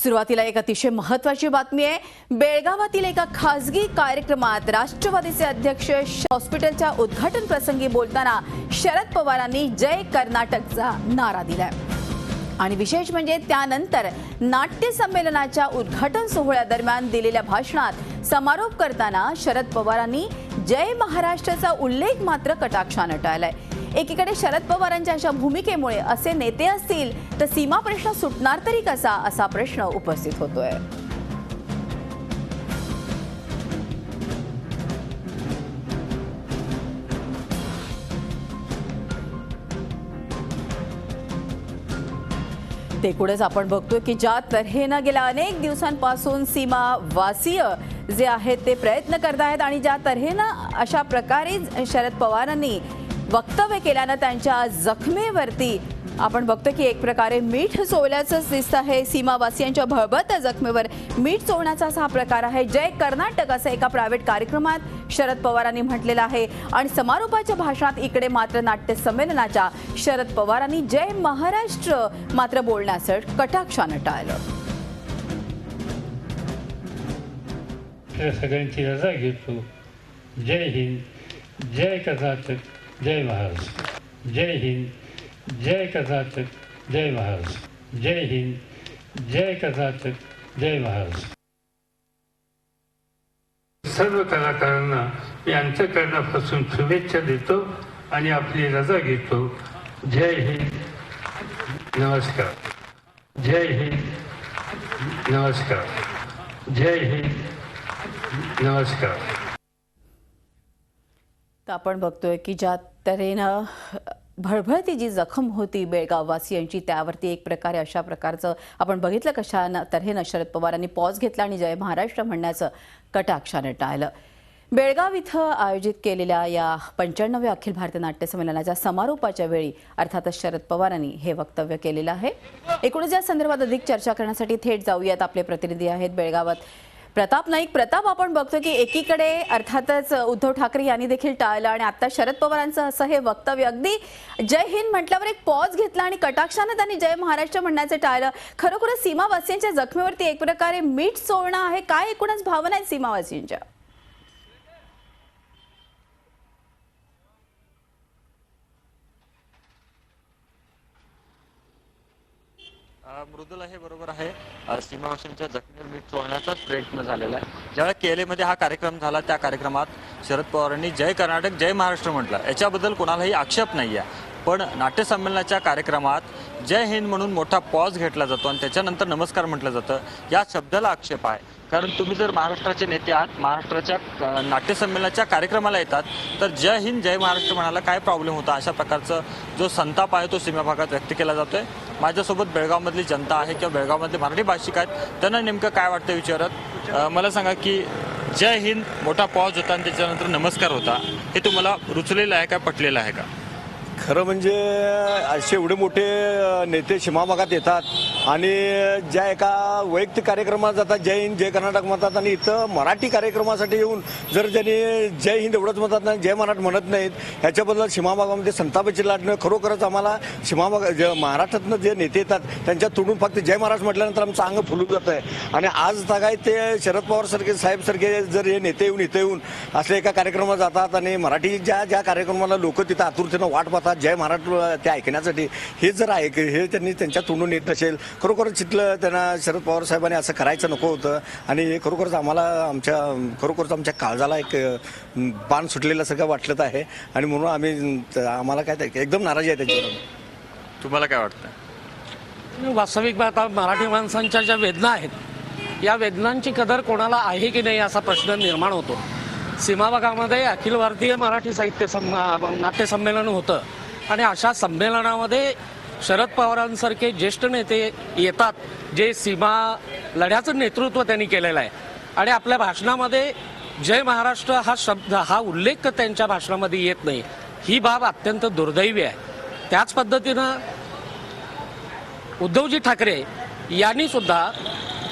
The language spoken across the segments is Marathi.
सुरुवातीला एक अतिशय महत्त्वाची बातमी आहे। बेळगावातील एका खासगी कार्यक्रमात राष्ट्रवादीचे अध्यक्ष हॉस्पिटलच्या उद्घाटन प्रसंगी बोलताना शरद पवारांनी जय कर्नाटकचा नारा दिलाय। आणि विशेष म्हणजे त्यानंतर नाट्य संमेलनाच्या उद्घाटन सोहळ्यादरम्यान दिलेल्या भाषणात समारोप करताना शरद पवारांनी जय महाराष्ट्राचा उल्लेख मात्र कटाक्षाने टाळलाय। एकीकडे शरद पवारांच्या अशा भूमिकेमुळे असे नेते असतील तर सीमा प्रश्न सुटणार तरी कसा, असा प्रश्न उपस्थित होतोय। एकूणच आपण बघतोय की ज्या तऱ्हेने गेल्या अनेक दिवसांपासून सीमावासीय जे आहेत ते प्रयत्न करत आहेत आणि ज्या तऱ्हेने अशा प्रकारे शरद पवारांनी वक्तव्य केल्याने त्यांच्या जखमेवरती आपण बघतो की एक प्रकारे मीठ चोळल्याचं दिसत आहे। सीमावासियांच्या भळबळत्या जखमेवर मीठ चोळण्याचा हा प्रकार आहे। जय कर्नाटक असं एका प्रायव्हेट कार्यक्रमात शरद पवारांनी म्हटलेलं आहे आणि समारोपाच्या भाषणात इकडे मात्र नाट्य संमेलनाच्या शरद पवारांनी जय महाराष्ट्र मात्र बोलण्याचं कटाक्षाने टाळलं। सगळ्यांची रजा घेतो। जय हिंद, जय कर्नाटक, जय महाराष्ट्र। जय हिंद, जय कर्नाटक, जय महाराष्ट्र। जय हिंद, जय कर्नाटक, जय महाराष्ट्र। सर्व कलाकारांना मी अंतःकरणापासून शुभेच्छा देतो आणि आपली रजा घेतो। जय हिंद, नमस्कार। जय हिंद, नमस्कार। जय हिंद, नमस्कार। तर आपण बघतोय की ज्या तऱ्हेनं भळभळती जी जखम होती बेळगाववासियांची त्यावरती एक प्रकारे अशा प्रकारचं आपण बघितलं कशा तऱ्हेनं शरद पवारांनी पॉज घेतला आणि जय महाराष्ट्र म्हणण्याचं कटाक्षाने टाळलं। बेळगाव इथं आयोजित केलेल्या या 95व्या अखिल भारतीय नाट्य संमेलनाच्या समारोपाच्या वेळी अर्थातच शरद पवारांनी हे वक्तव्य केलेलं आहे। एकूणच या संदर्भात अधिक चर्चा करण्यासाठी थेट जाऊयात। आपले प्रतिनिधी आहेत बेळगावात प्रताप नाईक। प्रताप, आपण बघतो की एकीकडे अर्थातच उद्धव ठाकरे यांनी देखील टाळलं आणि आता शरद पवारांचं असं हे वक्तव्य अगदी जय हिंद म्हटल्यावर एक पॉज घेतला आणि कटाक्षाने त्यांनी जय महाराष्ट्र म्हणण्याचं टाळलं। खरोखरच सीमावासियांच्या जखमेवरती एक प्रकारे मीठ चोळणं आहे। काय एकूणच भावना आहेत सीमावासियांच्या? मृदुला हे बरोबर आहे। सीमावासियांच्या जखमेवर मीठ चोळण्याचाच प्रयत्न झालेला आहे। ज्यावेळेला केलेमध्ये हा कार्यक्रम झाला त्या कार्यक्रमात शरद पवारांनी जय कर्नाटक, जय महाराष्ट्र म्हटलं। याच्याबद्दल कोणालाही आक्षेप नाही आहे, पण नाट्य संमेलनाच्या कार्यक्रमात जय हिंद म्हणून मोठा पॉज घेतला जातो आणि त्याच्यानंतर नमस्कार म्हटलं जातं, या शब्दाला आक्षेप आहे। कारण तुम्ही जर महाराष्ट्राचे नेते आहात, महाराष्ट्राच्या नाट्य संमेलनाच्या कार्यक्रमाला येतात तर जय हिंद, जय महाराष्ट्र म्हणायला काय प्रॉब्लेम होता? अशा प्रकारचं जो संताप आहे तो सीमा भागात व्यक्त केला जातोय। माझ्यासोबत बेळगावमधली जनता आहे किंवा बेळगावमधले मराठी भाषिक आहेत, त्यांना नेमकं काय वाटतं विचारत मला सांगा की जय हिंद मोठा पॉज होता आणि त्याच्यानंतर नमस्कार होता, हे तुम्हाला रुचलेलं आहे का, पटलेलं आहे का? खरं म्हणजे असे एवढे मोठे नेते सीमा भागात येतात आणि ज्या एका वैयक्तिक कार्यक्रमात जातात जय हिंद, जय कर्नाटक म्हणतात आणि इथं मराठी कार्यक्रमासाठी येऊन जर त्यांनी जय हिंद एवढंच म्हणतात ना, जय मराठ म्हणत नाहीत, ह्याच्याबद्दल सीमा भागामध्ये संतापाची लाट नाही। खरोखरच आम्हाला सीमा भाग महाराष्ट्रातनं जे नेते येतात त्यांच्या तोडून फक्त जय महाराष्ट्र म्हटल्यानंतर आमचं अंग फुलून जातं आहे। आणि आज काय ते शरद पवार साहेबसारखे जर हे नेते येऊन इथं येऊन असल्या एका कार्यक्रमात जातात आणि मराठी ज्या कार्यक्रमाला लोक तिथं आतुरतेनं वाट पाहतात जय महाराष्ट्र ते ऐकण्यासाठी, हे जर हे त्यांनी त्यांच्या तोंडून येत नसेल, खरोखरच चितलं त्यांना शरद पवार साहेबांनी असं करायचं नको होतं। आणि हे खरोखरच आमच्या काळजाला एक बाण सुटलेलं सगळं वाटलं आहे आणि म्हणून आम्हाला काय एकदम नाराजी आहे त्याच्यावर। तुम्हाला काय वाटतं? वास्तविक आता मराठी माणसांच्या ज्या वेदना आहेत या वेदनांची कदर कोणाला आहे की नाही असा प्रश्न निर्माण होतो। सीमा भागामध्ये अखिल भारतीय मराठी साहित्य नाट्य संमेलन होतं आणि अशा संमेलनामध्ये शरद पवारांसारखे ज्येष्ठ नेते येतात जे सीमा लढ्याचं नेतृत्व त्यांनी केलेलं आहे आणि आपल्या भाषणामध्ये जय महाराष्ट्र हा शब्द हा उल्लेख त्यांच्या भाषणामध्ये येत नाही, ही बाब अत्यंत दुर्दैवी आहे। त्याच पद्धतीनं उद्धवजी ठाकरे यांनी सुद्धा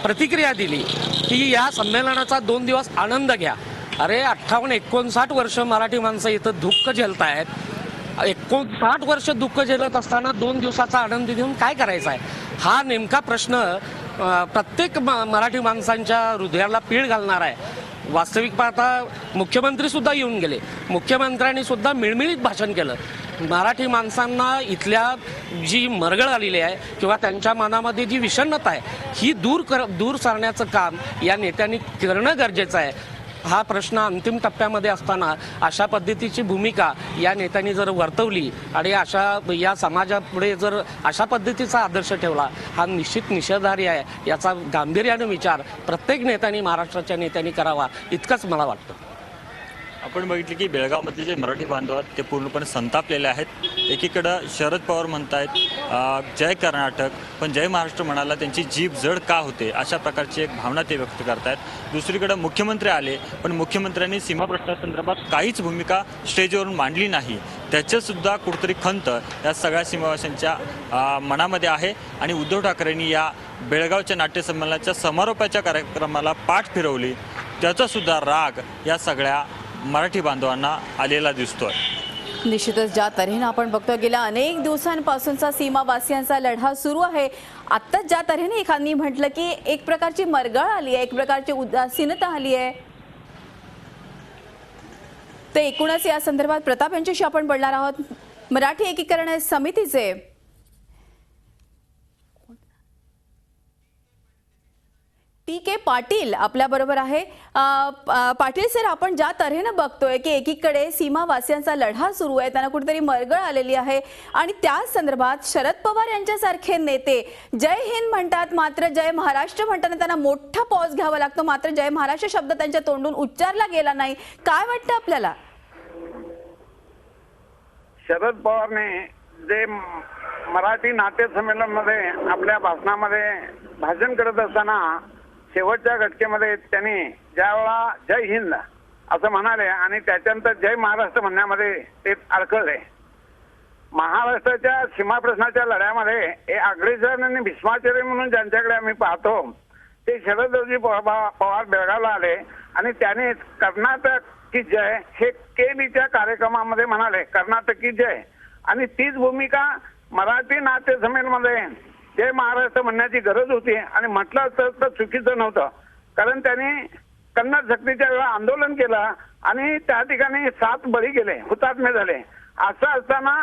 प्रतिक्रिया दिली की या संमेलनाचा 2 दिवस आनंद घ्या। अरे 58-59 वर्ष मराठी माणसं इथं दुःख झेलतायत, 59 वर्ष दुःख झेलत असताना 2 दिवसाचा आनंद घेऊन काय करायचा आहे? हा नेमका प्रश्न प्रत्येक मराठी माणसांच्या हृदयाला पीळ घालणार आहे. वास्तविक पाहता मुख्यमंत्री सुद्धा येऊन गेले. मुख्यमंत्र्यांनी सुद्धा मिळमिळीत भाषण केलं. मराठी माणसांना इथल्या जी मरगळ आलेली आहे किंवा त्यांच्या मनामध्ये जी विषण्णता आहे ही दूर सारण्याचं काम या नेत्यांनी करणं गरजेचं आहे. हा प्रश्न अंतिम टप्प्यामध्ये असताना अशा पद्धतीची भूमिका या नेत्यांनी जर वर्तवली आणि या समाजापुढे जर अशा पद्धतीचा आदर्श ठेवला हा निश्चित निषेधार्ह आहे. याचा गांभीर्याने विचार प्रत्येक नेत्यांनी महाराष्ट्राच्या नेत्यांनी करावा इतकंच मला वाटतं. आपण बघितले की बेळगावमधले जे मराठी बांधव आहेत ते पूर्णपणे संतापलेले आहेत. एकीकडं शरद पवार म्हणतायत जय कर्नाटक, पण जय महाराष्ट्र म्हणाला त्यांची जीभ जड का होते अशा प्रकारची एक भावना ते व्यक्त करतायत. दुसरीकडं मुख्यमंत्री आले पण मुख्यमंत्र्यांनी सीमा प्रश्नासंदर्भात काहीच भूमिका स्टेजवरून मांडली नाही. त्याच्यासुद्धा कुठेतरी खंत या सगळ्या सीमावाशांच्या मनामध्ये आहे. आणि उद्धव ठाकरेंनी या बेळगावच्या नाट्यसंमेलनाच्या समारोपाच्या कार्यक्रमाला पाठ फिरवली त्याचासुद्धा राग या सगळ्या मराठी बांधवांना आलेला दिसतोय. निश्चितच ज्या तऱ्हेनं आपण बघतोय गेल्या अनेक दिवसांपासूनचा सीमावासियांचा लढा सुरू आहे. आत्ताच ज्या तऱ्हेने एखाद्याने म्हटलं की एक प्रकारची मरगळ आली आहे, एक प्रकारची उदासीनता आली आहे. तर एकूणच या संदर्भात प्रताप यांच्याशी आपण बोलणार आहोत. मराठी एकीकरण समितीचे टी.के. पाटील आपल्या बरोबर आहे. पाटील सर, आपण ज्या तऱ्हेनं बघतोय की एकीकडे सीमावासियांचा लढा सुरू आहे, त्यांना कुठेतरी मरगळ आलेली आहे आणि त्या संदर्भात शरद पवार यांच्यासारखे नेते जय हिंद म्हणतात मात्र जय महाराष्ट्र म्हणताना त्यांना मोठा पॉज घ्यावा लागतो. मात्र जय महाराष्ट्र शब्द त्यांच्या तोंडून उच्चारला गेला नाही. काय वाटतं आपल्याला? शरद पवारने जे मराठी नाट्य संमेलनामध्ये आपल्या भाषणामध्ये भाषण करत असताना शेवटच्या घटकेमध्ये त्यांनी ज्यावेळा जय हिंद असं म्हणाले आणि त्याच्यानंतर जय महाराष्ट्र म्हणण्यामध्ये ते अडखळले. महाराष्ट्राच्या सीमा प्रश्नाच्या लढ्यामध्ये हे अग्रेसर आणि भीष्माचार्य म्हणून ज्यांच्याकडे आम्ही पाहतो ते शरदजी पवार बेळगावला आले आणि त्याने कर्नाटक की जय हे केलीच्या कार्यक्रमामध्ये म्हणाले कर्नाटक की जय. आणि तीच भूमिका मराठी नाट्य संमेलनामध्ये जय महाराष्ट्र म्हणण्याची गरज होती आणि म्हटलं तर चुकीचं नव्हतं. कारण त्यांनी कन्नड सक्तीच्या वेळा आंदोलन केलं आणि त्या ठिकाणी 7 बळी गेले, हुतात्मे झाले. असं असताना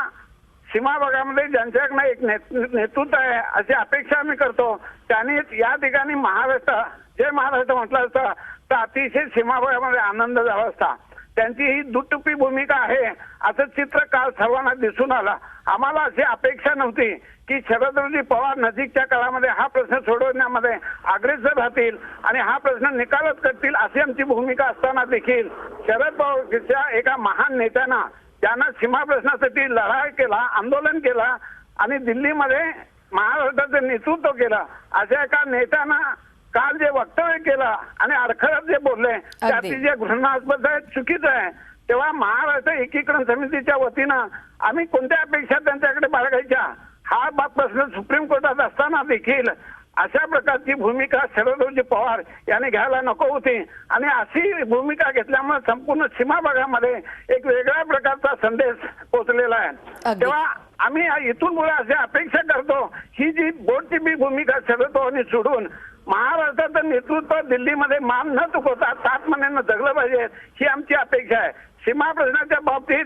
सीमा भागामध्ये ज्यांच्याकडनं एक नेतृत्व आहे अशी अपेक्षा आम्ही करतो त्यांनी या ठिकाणी महाराष्ट्र जय महाराष्ट्र म्हटलं असतं तर अतिशय सीमा भागामध्ये आनंद झाला असता. त्यांची ही दुटप्पी भूमिका आहे असं चित्र काल सर्वांना दिसून आलं. आम्हाला अशी अपेक्षा नव्हती की शरदजी पवार नजीकच्या काळामध्ये हा प्रश्न सोडवण्यामध्ये अग्रेसर राहतील आणि हा प्रश्न निकालच करतील अशी आमची भूमिका असताना देखील शरद पवारच्या एका महान नेत्यांना ज्यानं सीमा प्रश्नासाठी लढाई केला, आंदोलन केला आणि दिल्लीमध्ये महाराष्ट्राचं नेतृत्व केलं अशा एका नेत्यानं काल जे वक्तव्य केलं आणि अडखळत जे बोलले त्याची जे घृणास्पद आहे, चुकीचं आहे. तेव्हा महाराष्ट्र एकीकरण समितीच्या वतीनं आम्ही कोणत्या अपेक्षा त्यांच्याकडे बाळगायच्या हा प्रश्न सुप्रीम कोर्टात असताना देखील अशा प्रकारची भूमिका शरदजी पवार यांनी घ्यायला नको होती आणि अशी भूमिका घेतल्यामुळे संपूर्ण सीमा भागामध्ये एक वेगळ्या प्रकारचा संदेश पोहोचलेला आहे. तेव्हा आम्ही इथून पुढे अशी अपेक्षा करतो ही जी बोटची भूमिका शरद पवारांनी सोडून महाराष्ट्राचं नेतृत्व दिल्लीमध्ये मान न चुकवता 7 महिन्यांना जगलं पाहिजे ही आमची अपेक्षा आहे. सीमा प्रश्नाच्या बाबतीत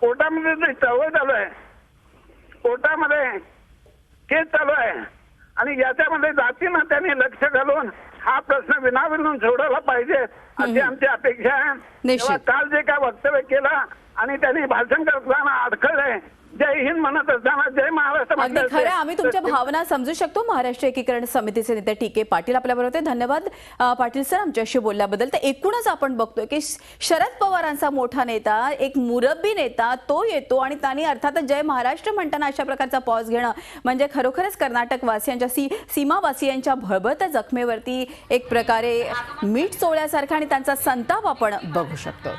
कोर्टामध्ये जे चळवळ चालू आहे, कोर्टामध्ये केस चालू आहे आणि याच्यामध्ये जाती नात्याने लक्ष घालून हा प्रश्न विनाविलून सोडवला पाहिजे अशी आमची अपेक्षा आहे. काल जे काय वक्तव्य केलं आणि त्यांनी भाषण करताना अडखळले जय हिंद म्हणत असताना जय महाराष्ट्र अगदी खरं. आम्ही तुमच्या भावना समजू शकतो. महाराष्ट्र एकीकरण समितीचे नेते टी.के. पाटील आपल्याबरोबर होते. धन्यवाद पाटील सर आमच्याशी बोलल्याबद्दल. तर एकूणच आपण बघतोय की शरद पवारांचा मोठा नेता, एक मुरब्बी नेता तो येतो आणि त्यांनी अर्थातच जय महाराष्ट्र म्हणताना अशा प्रकारचा पॉज घेणं म्हणजे खरोखरच कर्नाटक वासियांच्या सीमावासियांच्या भळभळत्या जखमेवरती एक प्रकारे मीठ चोळल्यासारखा आणि त्यांचा संताप आपण बघू शकतो.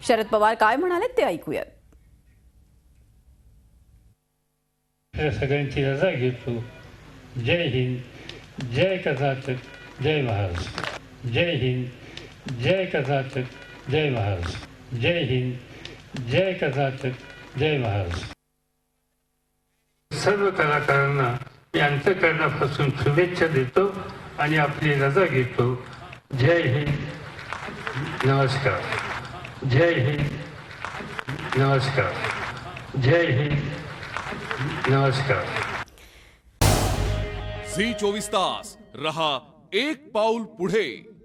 शरद पवार काय म्हणाले ते ऐकूयात. सगळ्यांची रजा घेतो. जय हिंद, जय कर्नाटक, जय महाराष्ट्र. जय हिंद, जय कर्नाटक, जय महाराष्ट्र. जय हिंद, जय कर्नाटक, जय महाराष्ट्र. सर्व कलाकारांना मी अंतःकरणापासून शुभेच्छा देतो आणि आपली रजा घेतो. जय हिंद, नमस्कार. जय हिंद, नमस्कार. जय हिंद, नमस्कार. झी 24 तास रहा एक पाऊल पुढे.